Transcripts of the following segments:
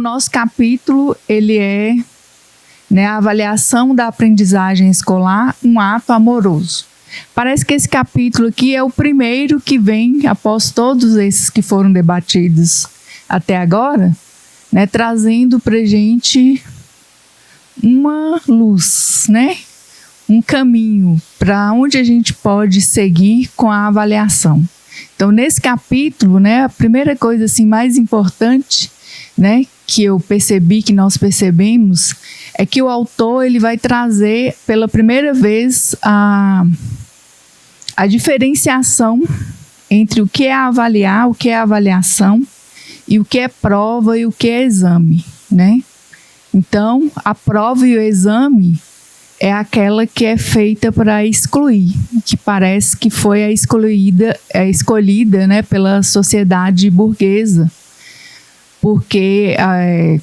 nosso capítulo, ele é, né, a avaliação da aprendizagem escolar, um ato amoroso. Parece que esse capítulo aqui é o primeiro que vem, após todos esses que foram debatidos até agora, né, trazendo para a gente uma luz, né, um caminho para onde a gente pode seguir com a avaliação. Então, nesse capítulo, né, a primeira coisa assim, mais importante, né, que eu percebi, que nós percebemos, é que o autor ele vai trazer pela primeira vez a diferenciação entre o que é avaliar, o que é avaliação, e o que é prova e o que é exame, né? Então, a prova e o exame é aquela que é feita para excluir, que parece que foi escolhida, né, pela sociedade burguesa. Porque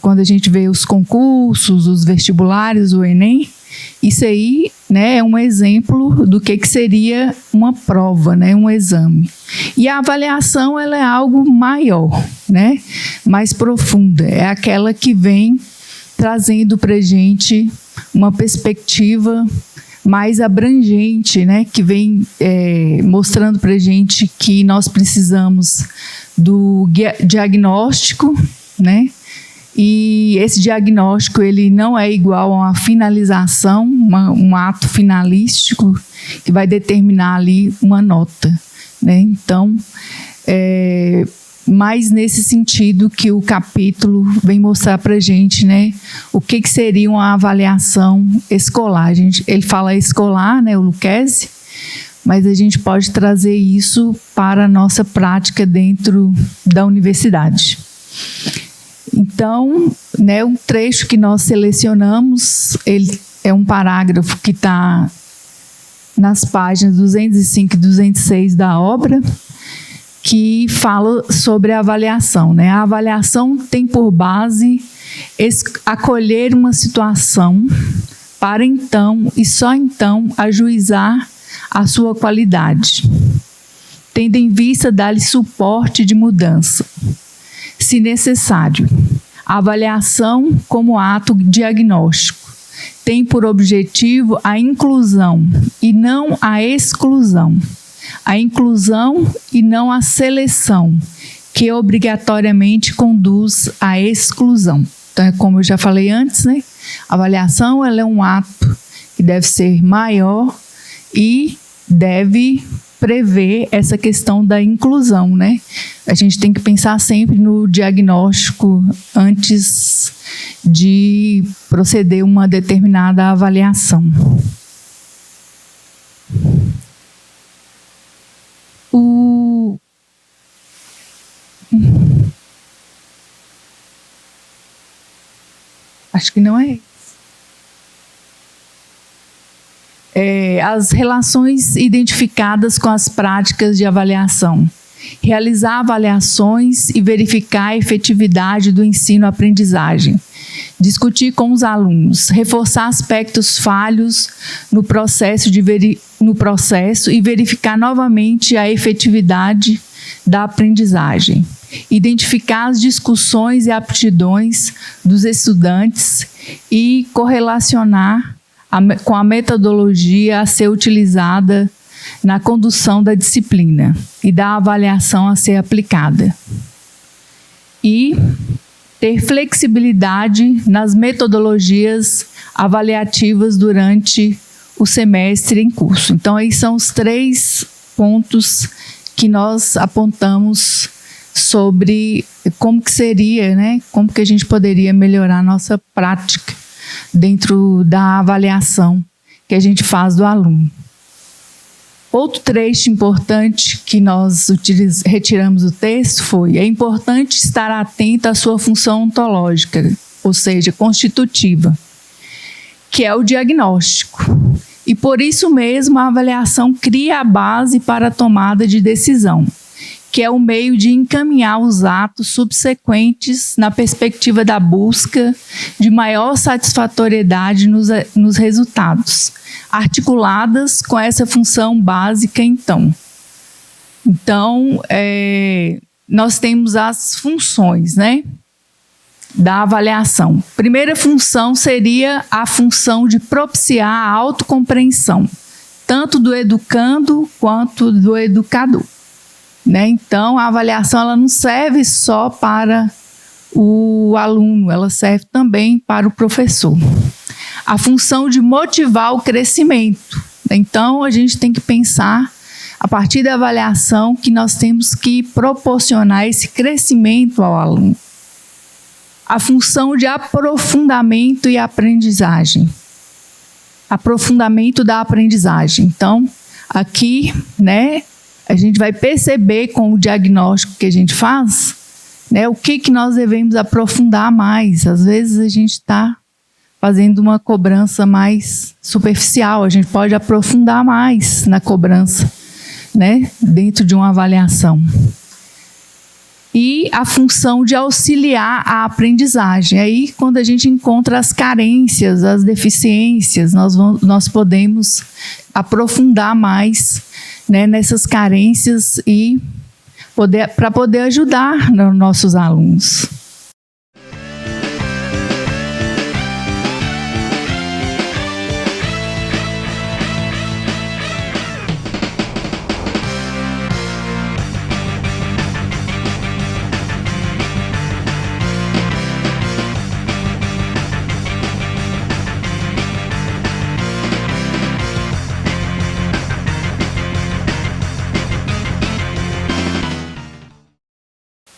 quando a gente vê os concursos, os vestibulares, o Enem, isso aí, né, é um exemplo do que seria uma prova, né, um exame. E a avaliação ela é algo maior, né, mais profunda. É aquela que vem trazendo para a gente uma perspectiva mais abrangente, né, que vem mostrando para a gente que nós precisamos do diagnóstico, né, e esse diagnóstico ele não é igual a uma finalização, um ato finalístico que vai determinar ali uma nota, né? Então, mais nesse sentido que o capítulo vem mostrar para a gente, né, o que seria uma avaliação escolar. Ele fala escolar, né, o Lucchesi, mas a gente pode trazer isso para a nossa prática dentro da universidade. Então, né, um trecho que nós selecionamos, ele é um parágrafo que está nas páginas 205 e 206 da obra, que fala sobre a avaliação, né? A avaliação tem por base acolher uma situação para então e só então ajuizar a sua qualidade, tendo em vista dar-lhe suporte de mudança, se necessário. A avaliação como ato diagnóstico tem por objetivo a inclusão e não a exclusão. A inclusão e não a seleção, que obrigatoriamente conduz à exclusão. Então, como eu já falei antes, né? A avaliação ela é um ato que deve ser maior e deve prever essa questão da inclusão, né? A gente tem que pensar sempre no diagnóstico antes de proceder uma determinada avaliação. Acho que não é isso. As relações identificadas com as práticas de avaliação. Realizar avaliações e verificar a efetividade do ensino-aprendizagem. Discutir com os alunos. Reforçar aspectos falhos no processo e verificar novamente a efetividade da aprendizagem. Identificar as discussões e aptidões dos estudantes e correlacionar com a metodologia a ser utilizada na condução da disciplina e da avaliação a ser aplicada. E ter flexibilidade nas metodologias avaliativas durante o semestre em curso. Então, aí são os 3 pontos que nós apontamos sobre como que seria, né, como que a gente poderia melhorar a nossa prática dentro da avaliação que a gente faz do aluno. Outro trecho importante que nós retiramos do texto foi: é importante estar atento à sua função ontológica, ou seja, constitutiva, que é o diagnóstico. E por isso mesmo a avaliação cria a base para a tomada de decisão, que é o meio de encaminhar os atos subsequentes na perspectiva da busca de maior satisfatoriedade nos resultados, articuladas com essa função básica, então. Então, nós temos as funções, né? da avaliação. Primeira função seria a função de propiciar a autocompreensão, tanto do educando quanto do educador. Né? Então, a avaliação ela não serve só para o aluno, ela serve também para o professor. A função de motivar o crescimento. Então, a gente tem que pensar, a partir da avaliação, que nós temos que proporcionar esse crescimento ao aluno. A função de aprofundamento e aprendizagem. Aprofundamento da aprendizagem. Então, aqui, né, a gente vai perceber com o diagnóstico que a gente faz, né, o que nós devemos aprofundar mais. Às vezes a gente está fazendo uma cobrança mais superficial, a gente pode aprofundar mais na cobrança, né, dentro de uma avaliação. E a função de auxiliar a aprendizagem. Aí, quando a gente encontra as carências, as deficiências, nós podemos aprofundar mais, né, nessas carências e para poder ajudar nossos alunos.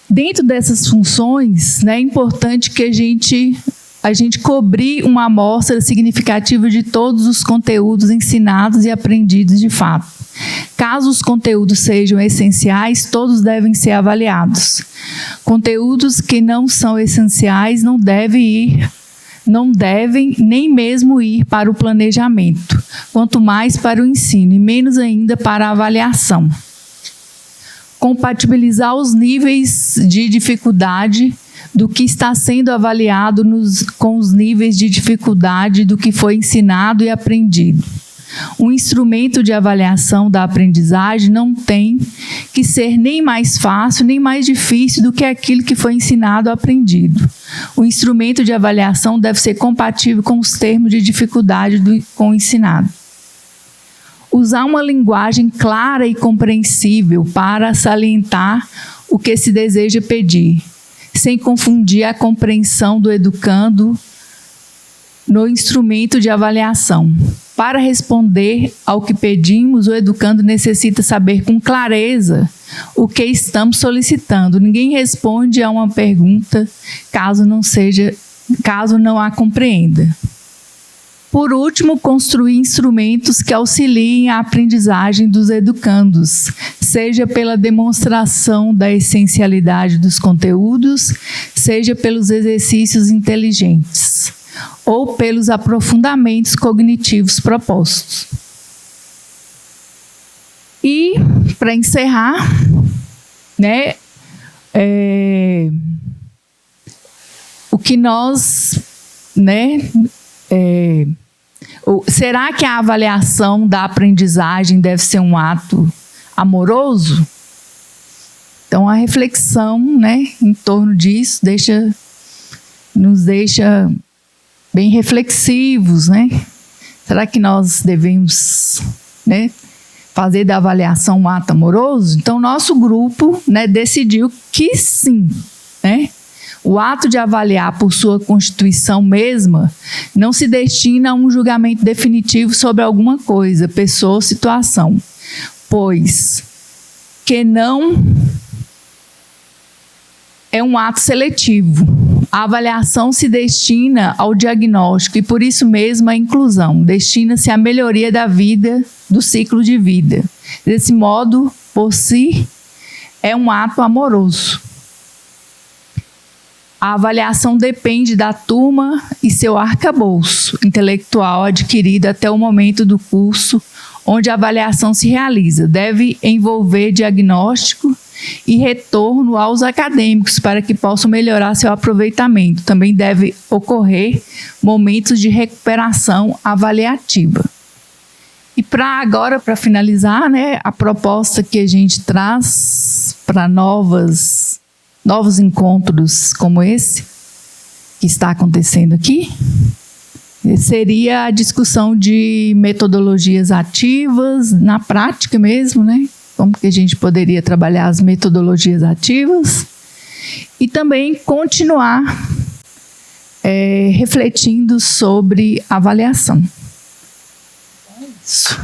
Dentro dessas funções, né, é importante que a gente cobrir uma amostra significativa de todos os conteúdos ensinados e aprendidos de fato. Caso os conteúdos sejam essenciais, todos devem ser avaliados. Conteúdos que não são essenciais não devem nem mesmo ir para o planejamento, quanto mais para o ensino, e menos ainda para a avaliação. Compatibilizar os níveis de dificuldade do que está sendo avaliado com os níveis de dificuldade do que foi ensinado e aprendido. Um instrumento de avaliação da aprendizagem não tem que ser nem mais fácil nem mais difícil do que aquilo que foi ensinado ou aprendido. O instrumento de avaliação deve ser compatível com os termos de dificuldade com o ensinado. Usar uma linguagem clara e compreensível para salientar o que se deseja pedir, sem confundir a compreensão do educando no instrumento de avaliação. Para responder ao que pedimos, o educando necessita saber com clareza o que estamos solicitando. Ninguém responde a uma pergunta caso não a compreenda. Por último, construir instrumentos que auxiliem a aprendizagem dos educandos, seja pela demonstração da essencialidade dos conteúdos, seja pelos exercícios inteligentes, ou pelos aprofundamentos cognitivos propostos. E, para encerrar, né, o que nós, né, será que a avaliação da aprendizagem deve ser um ato amoroso? Então, a reflexão, né, em torno disso nos deixa bem reflexivos, né? Será que nós devemos, né, fazer da avaliação um ato amoroso? Então, nosso grupo, né, decidiu que sim, né? O ato de avaliar por sua constituição mesma não se destina a um julgamento definitivo sobre alguma coisa, pessoa ou situação, pois que não é um ato seletivo. A avaliação se destina ao diagnóstico e, por isso mesmo, à inclusão. Destina-se à melhoria da vida, do ciclo de vida. Desse modo, por si, é um ato amoroso. A avaliação depende da turma e seu arcabouço intelectual adquirido até o momento do curso onde a avaliação se realiza. Deve envolver diagnóstico e retorno aos acadêmicos para que possam melhorar seu aproveitamento. Também deve ocorrer momentos de recuperação avaliativa. E para finalizar, né, a proposta que a gente traz para novos encontros como esse, que está acontecendo aqui seria a discussão de metodologias ativas, na prática mesmo, né? Como que a gente poderia trabalhar as metodologias ativas e também continuar refletindo sobre avaliação. Isso.